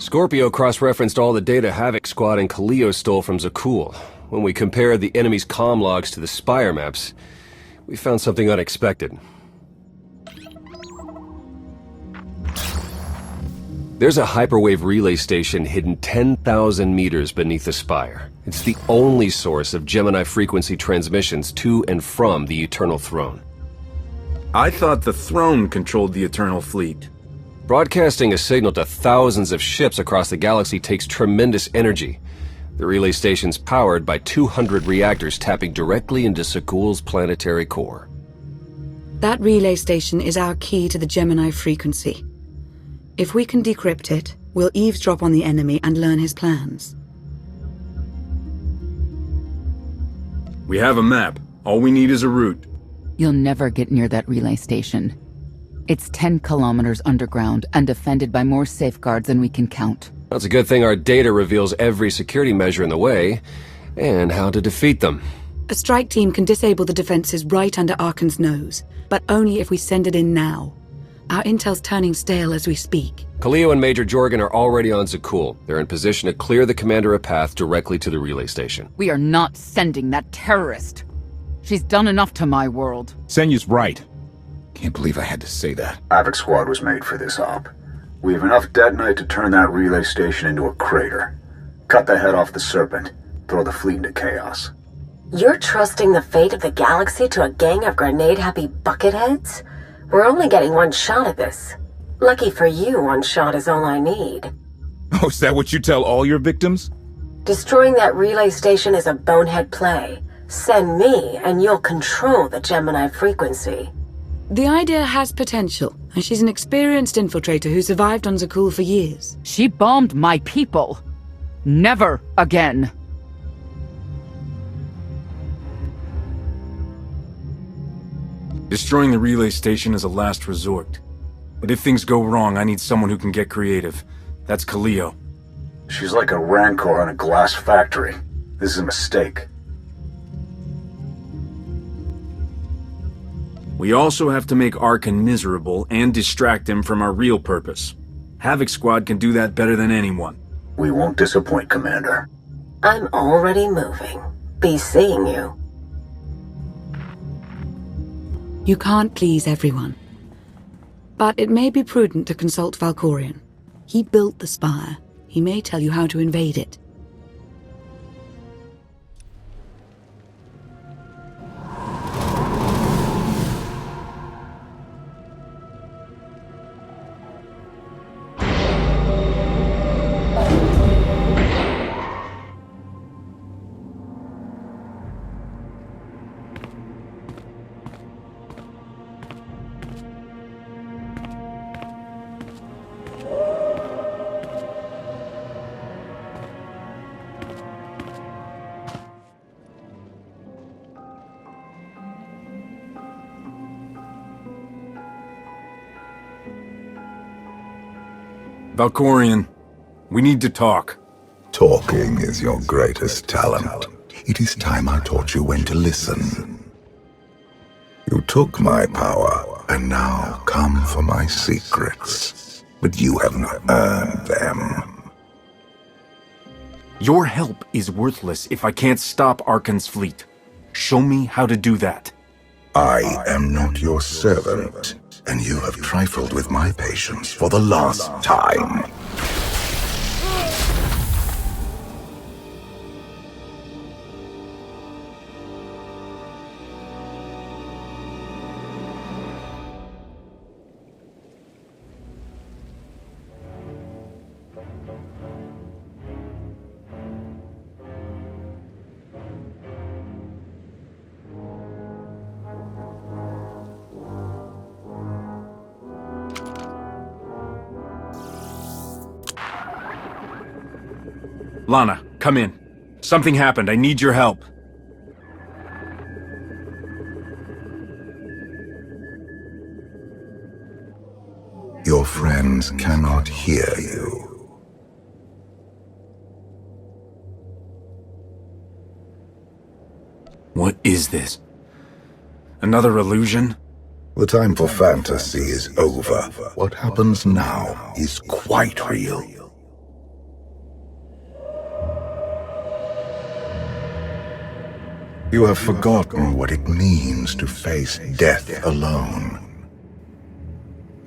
Scorpio cross-referenced all the data Havoc Squad and Kaleo stole from Zakul. When we compared the enemy's comm logs to the Spire maps, we found something unexpected. There's a hyperwave relay station hidden 10,000 meters beneath the Spire. It's the only source of Gemini frequency transmissions to and from the Eternal Throne. I thought the Throne controlled the Eternal Fleet. Broadcasting a signal to thousands of ships across the galaxy takes tremendous energy. The relay station's powered by 200 reactors tapping directly into Zakul's planetary core. That relay station is our key to the Gemini frequency. If we can decrypt it, we'll eavesdrop on the enemy and learn his plans. We have a map. All we need is a route. You'll never get near that relay station. It's 10 kilometers underground and defended by more safeguards than we can count. That's a good thing our data reveals every security measure in the way, and how to defeat them. A strike team can disable the defenses right under Arkan's nose, but only if we send it in now. Our intel's turning stale as we speak. Kaleo and Major Jorgen are already on Zakul. They're in position to clear the commander a path directly to the relay station. We are not sending that terrorist. She's done enough to my world. Senyu's right. Can't believe I had to say that. Havoc Squad was made for this op. We have enough detonite to turn that relay station into a crater. Cut the head off the Serpent. Throw the fleet into chaos. You're trusting the fate of the galaxy to a gang of grenade-happy bucketheads? We're only getting one shot at this. Lucky for you, one shot is all I need. Oh, is that what you tell all your victims? Destroying that relay station is a bonehead play. Send me, and you'll control the Gemini frequency. The idea has potential, and she's an experienced infiltrator who survived on Zakul for years. She bombed my people. Never again. Destroying the relay station is a last resort. But if things go wrong, I need someone who can get creative. That's Kaleo. She's like a rancor in a glass factory. This is a mistake. We also have to make Arkan miserable and distract him from our real purpose. Havoc Squad can do that better than anyone. We won't disappoint, Commander. I'm already moving. Be seeing you. You can't please everyone. But it may be prudent to consult Valkorion. He built the Spire. He may tell you how to invade it. Valkorion, we need to talk. Talking is your greatest talent. It is time I taught you when to listen. You took my power, and now come for my secrets. But you have not earned them. Your help is worthless if I can't stop Arkan's fleet. Show me how to do that. I am not your servant, and you have trifled with my patience for the last time. Lana, come in. Something happened. I need your help. Your friends cannot hear you. What is this? Another illusion? The time for fantasy is over. What happens now is quite real. You have forgotten what it means to face death alone.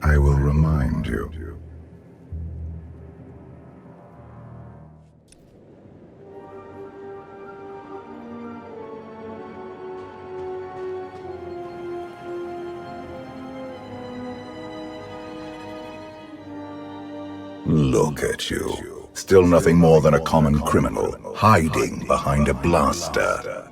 I will remind you. Look at you. Still nothing more than a common criminal, hiding behind a blaster.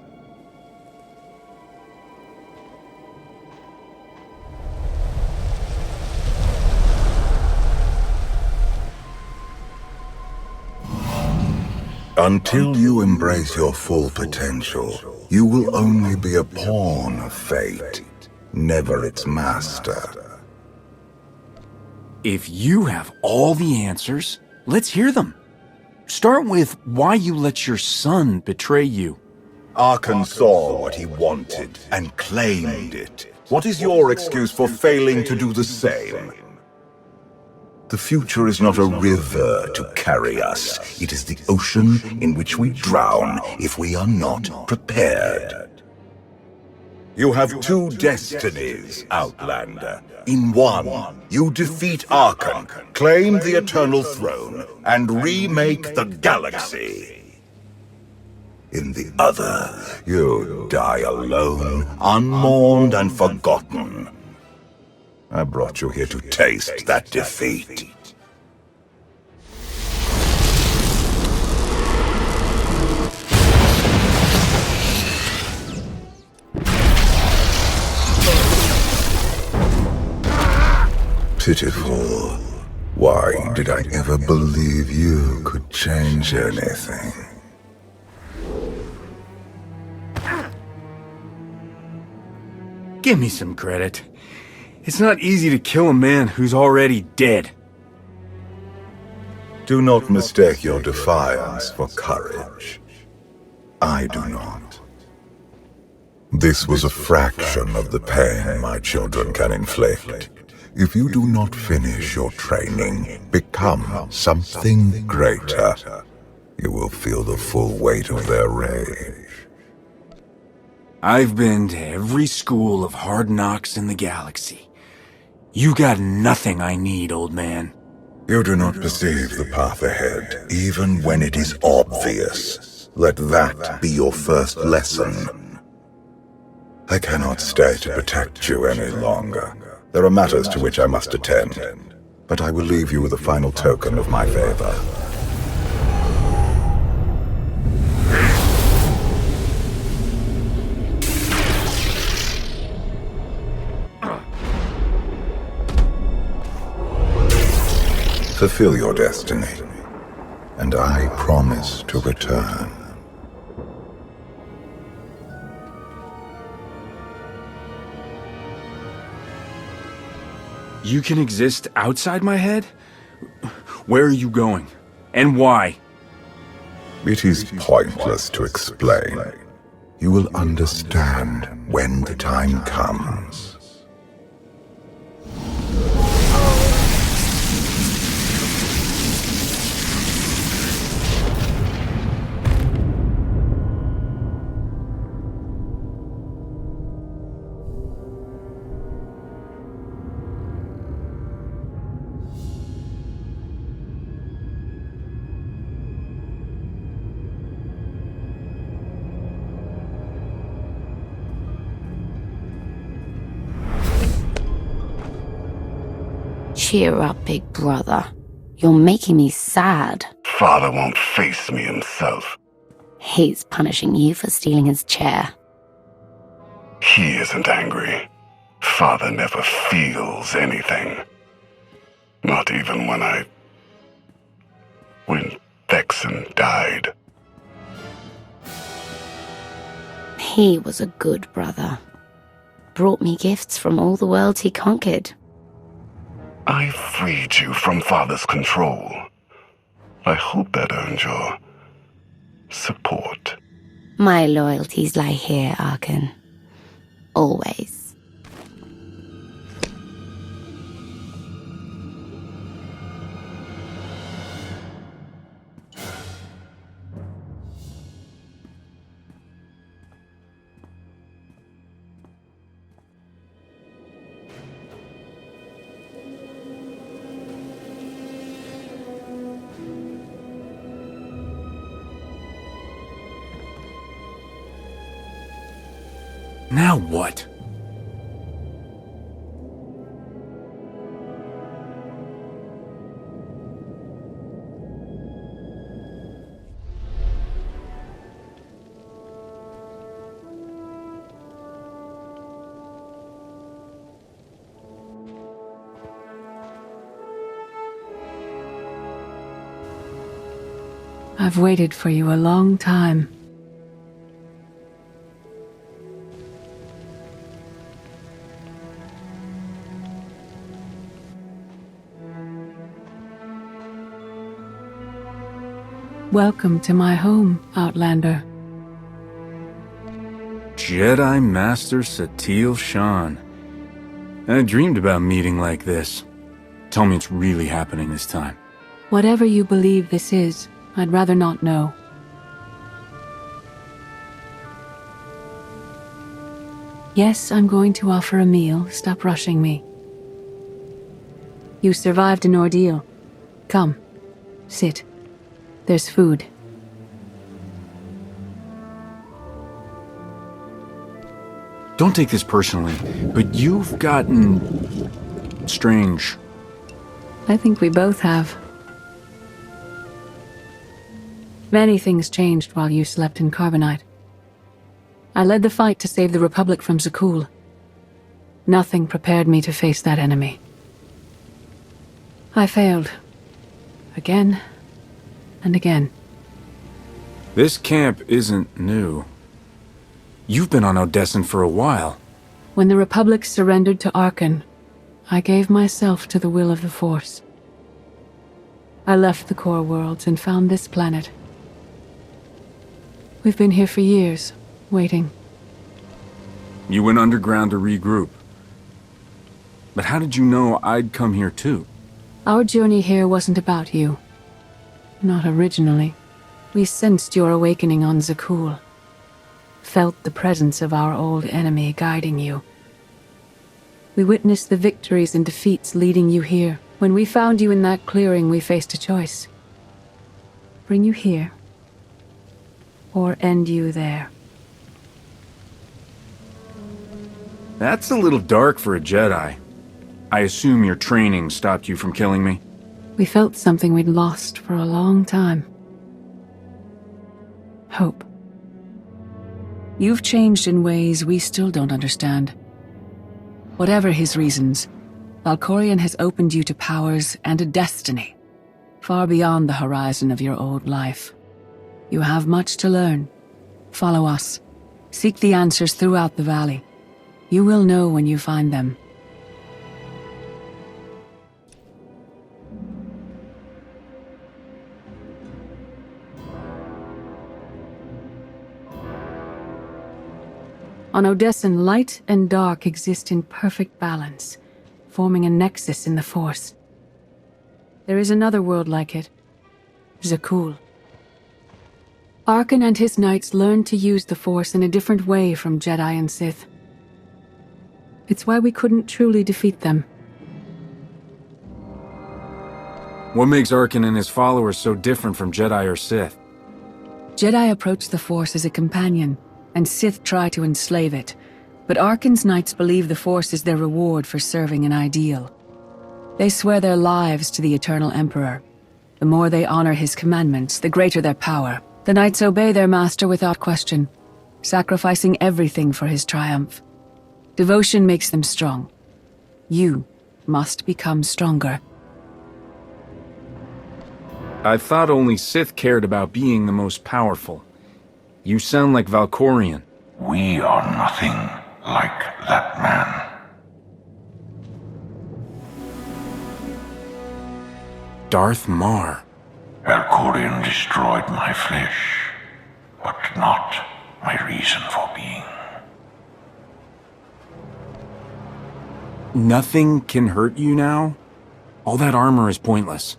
Until you embrace your full potential, you will only be a pawn of fate, never its master. If you have all the answers, let's hear them. Start with why you let your son betray you. Arkan saw what he wanted and claimed it. What is your excuse for failing to do the same? The future is not a river to carry us. It is the ocean in which we drown if we are not prepared. You have two destinies, Outlander. In one, you defeat Arkan, claim the Eternal Throne, and remake the galaxy. In the other, you die alone, unmourned and forgotten. I brought you here to taste that defeat. Pitiful. Why did I ever believe you could change anything? Give me some credit. It's not easy to kill a man who's already dead. Do not mistake your defiance for courage. I do not. This was a fraction of the pain my children can inflict. If you do not finish your training, become something greater, you will feel the full weight of their rage. I've been to every school of hard knocks in the galaxy. You got nothing I need, old man. You do not perceive the path ahead, even when it is obvious. Let that be your first lesson. I cannot stay to protect you any longer. There are matters to which I must attend, but I will leave you with a final token of my favor. Fulfill your destiny, and I promise to return. You can exist outside my head? Where are you going? And why? It is pointless to explain. You will understand when the time comes. Cheer up, big brother. You're making me sad. Father won't face me himself. He's punishing you for stealing his chair. He isn't angry. Father never feels anything. Not even when Vexen died. He was a good brother. Brought me gifts from all the worlds he conquered. I freed you from Father's control. I hope that earned your support. My loyalties lie here, Arkan. Always. Now what? I've waited for you a long time. Welcome to my home, Outlander. Jedi Master Satele Shan. I dreamed about meeting like this. Tell me it's really happening this time. Whatever you believe this is, I'd rather not know. Yes, I'm going to offer a meal. Stop rushing me. You survived an ordeal. Come, sit. There's food. Don't take this personally, but you've gotten strange. I think we both have. Many things changed while you slept in Carbonite. I led the fight to save the Republic from Zakul. Nothing prepared me to face that enemy. I failed. Again and again. This camp isn't new. You've been on Odessen for a while. When the Republic surrendered to Arkan, I gave myself to the will of the Force. I left the core worlds and found this planet. We've been here for years, waiting. You went underground to regroup. But how did you know I'd come here too? Our journey here wasn't about you. Not originally. We sensed your awakening on Zakul. Felt the presence of our old enemy guiding you. We witnessed the victories and defeats leading you here. When we found you in that clearing, we faced a choice. Bring you here, or end you there. That's a little dark for a Jedi. I assume your training stopped you from killing me? We felt something we'd lost for a long time. Hope. You've changed in ways we still don't understand. Whatever his reasons, Valkorion has opened you to powers and a destiny, far beyond the horizon of your old life. You have much to learn. Follow us. Seek the answers throughout the valley. You will know when you find them. On Odessen, light and dark exist in perfect balance, forming a nexus in the Force. There is another world like it, Zakul. Arkan and his knights learned to use the Force in a different way from Jedi and Sith. It's why we couldn't truly defeat them. What makes Arkan and his followers so different from Jedi or Sith? Jedi approach the Force as a companion, and Sith try to enslave it, but Arkan's knights believe the Force is their reward for serving an ideal. They swear their lives to the Eternal Emperor. The more they honor his commandments, the greater their power. The knights obey their master without question, sacrificing everything for his triumph. Devotion makes them strong. You must become stronger. I thought only Sith cared about being the most powerful. You sound like Valkorion. We are nothing like that man. Darth Mar. Valkorion destroyed my flesh, but not my reason for being. Nothing can hurt you now? All that armor is pointless.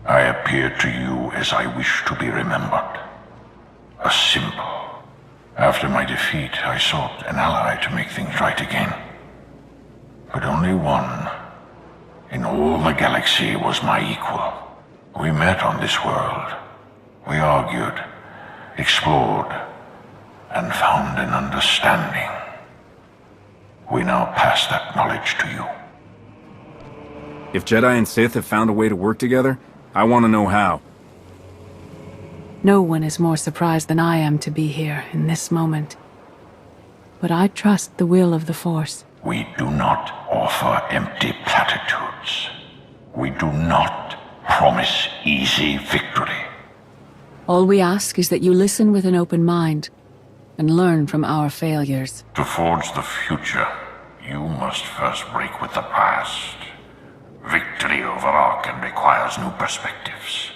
I appeared to you as I wish to be remembered. A symbol. After my defeat, I sought an ally to make things right again. But only one in all the galaxy was my equal. We met on this world. We argued, explored, and found an understanding. We now pass that knowledge to you. If Jedi and Sith have found a way to work together, I want to know how. No one is more surprised than I am to be here in this moment. But I trust the will of the Force. We do not offer empty platitudes. We do not promise easy victory. All we ask is that you listen with an open mind and learn from our failures. To forge the future, you must first break with the past. Victory over Arkham requires new perspectives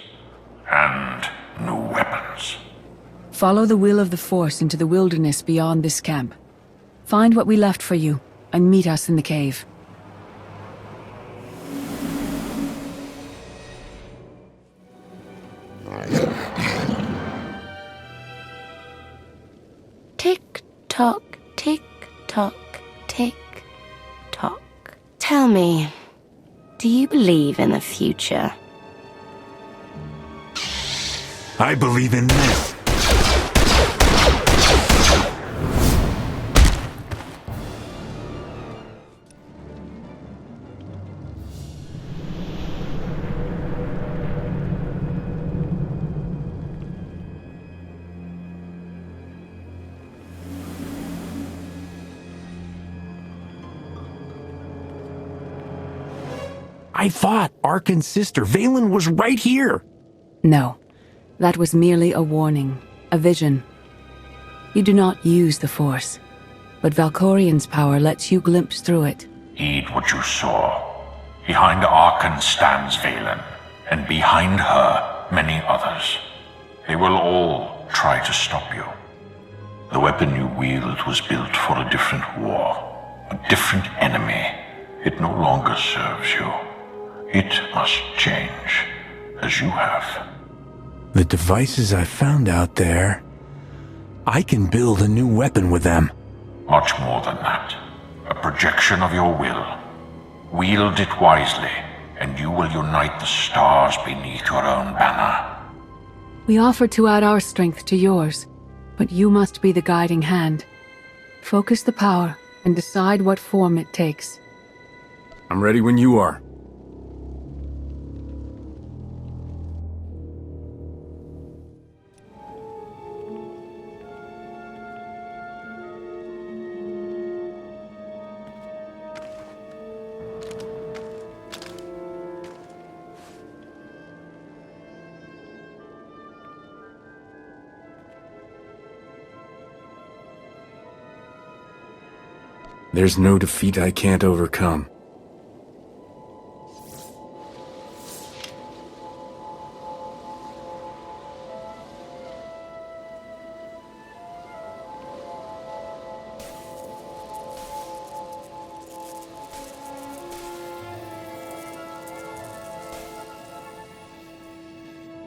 and new weapons. Follow the will of the Force into the wilderness beyond this camp. Find what we left for you, and meet us in the cave. Tick-tock, tick-tock, tick-tock. Tell me, do you believe in the future? I believe in this. I thought Arkin's sister, Valen, was right here. No, that was merely a warning, a vision. You do not use the Force, but Valkorian's power lets you glimpse through it. Heed what you saw. Behind Arkan stands Valen, and behind her, many others. They will all try to stop you. The weapon you wield was built for a different war, a different enemy. It no longer serves you. It must change, as you have. The devices I found out there, I can build a new weapon with them. Much more than that. A projection of your will. Wield it wisely, and you will unite the stars beneath your own banner. We offer to add our strength to yours, but you must be the guiding hand. Focus the power and decide what form it takes. I'm ready when you are. There's no defeat I can't overcome.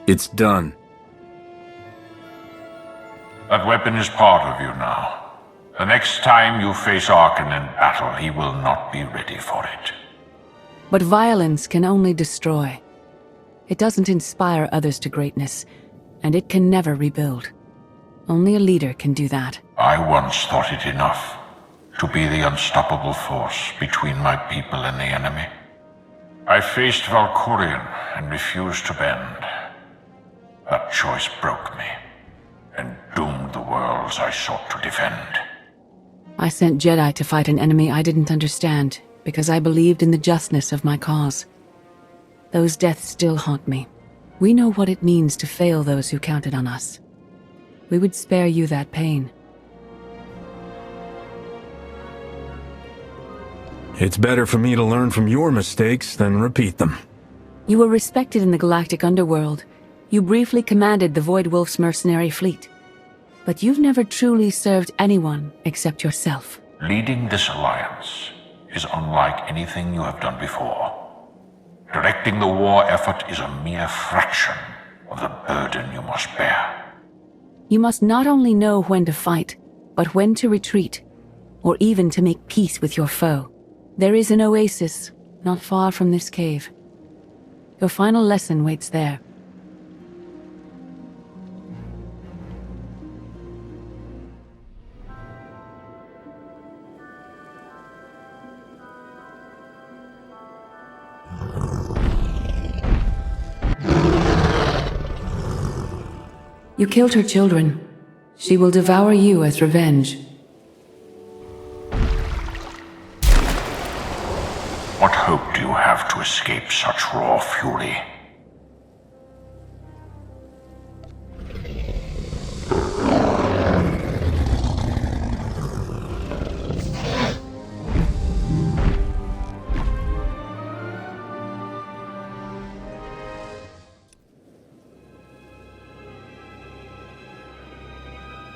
It's done. That weapon is part of you now. The next time you face Arkan in battle, he will not be ready for it. But violence can only destroy. It doesn't inspire others to greatness, and it can never rebuild. Only a leader can do that. I once thought it enough to be the unstoppable force between my people and the enemy. I faced Valkorian and refused to bend. That choice broke me and doomed the worlds I sought to defend. I sent Jedi to fight an enemy I didn't understand, because I believed in the justness of my cause. Those deaths still haunt me. We know what it means to fail those who counted on us. We would spare you that pain. It's better for me to learn from your mistakes than repeat them. You were respected in the galactic underworld. You briefly commanded the Void Wolf's mercenary fleet. But you've never truly served anyone except yourself. Leading this alliance is unlike anything you have done before. Directing the war effort is a mere fraction of the burden you must bear. You must not only know when to fight, but when to retreat, or even to make peace with your foe. There is an oasis not far from this cave. Your final lesson waits there. You killed her children. She will devour you as revenge. What hope do you have to escape such raw fury?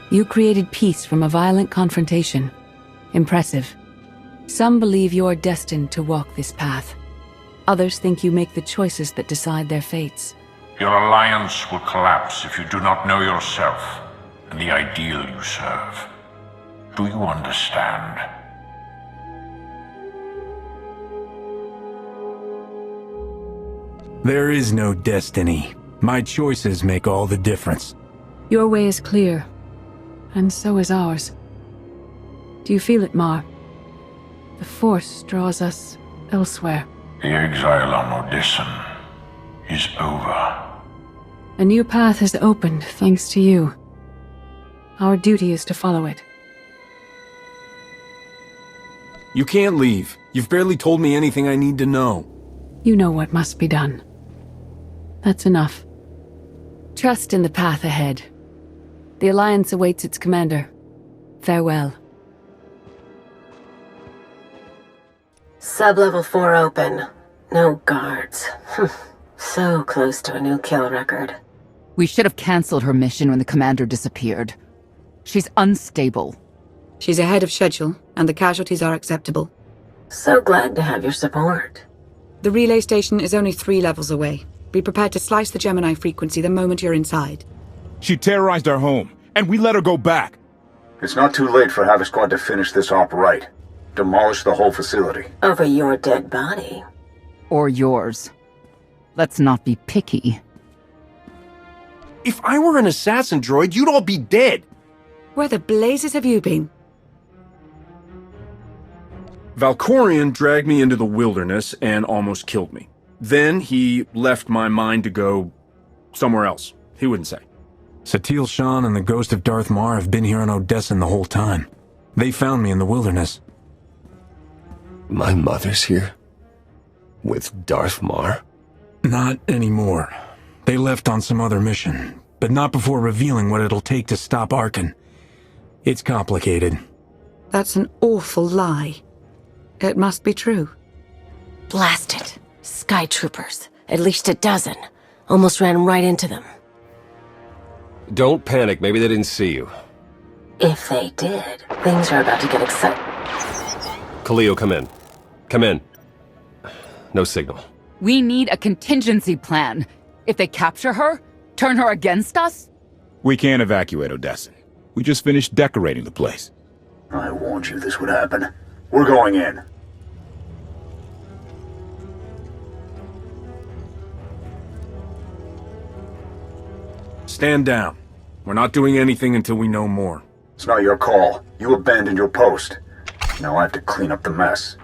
You created peace from a violent confrontation. Impressive. Some believe you're destined to walk this path. Others think you make the choices that decide their fates. Your alliance will collapse if you do not know yourself and the ideal you serve. Do you understand? There is no destiny. My choices make all the difference. Your way is clear, and so is ours. Do you feel it, Mar? The Force draws us elsewhere. The exile on Odessen is over. A new path has opened, thanks to you. Our duty is to follow it. You can't leave. You've barely told me anything I need to know. You know what must be done. That's enough. Trust in the path ahead. The Alliance awaits its commander. Farewell. Sub-level 4 open. No guards. So close to a new kill record. We should have cancelled her mission when the commander disappeared. She's unstable. She's ahead of schedule, and the casualties are acceptable. So glad to have your support. The relay station is only 3 levels away. Be prepared to slice the Gemini frequency the moment you're inside. She terrorized our home, and we let her go back. It's not too late for Havoc Squad to finish this op right. Demolish the whole facility. Over your dead body. Or yours. Let's not be picky. If I were an assassin droid, you'd all be dead. Where the blazes have you been? Valkorion dragged me into the wilderness and almost killed me. Then he left my mind to go somewhere else. He wouldn't say. Satil Shan and the ghost of Darth Mar have been here on Odessen the whole time. They found me in the wilderness. My mother's here? With Darth Mar? Not anymore. They left on some other mission, but not before revealing what it'll take to stop Arkin. It's complicated. That's an awful lie. It must be true. Blast it. Sky troopers. At least a dozen. Almost ran right into them. Don't panic, maybe they didn't see you. If they did, things are about to get exciting. Khalil, come in. Come in. No signal. We need a contingency plan. If they capture her, turn her against us? We can't evacuate Odessen. We just finished decorating the place. I warned you this would happen. We're going in. Stand down. We're not doing anything until we know more. It's not your call. You abandoned your post. Now I have to clean up the mess.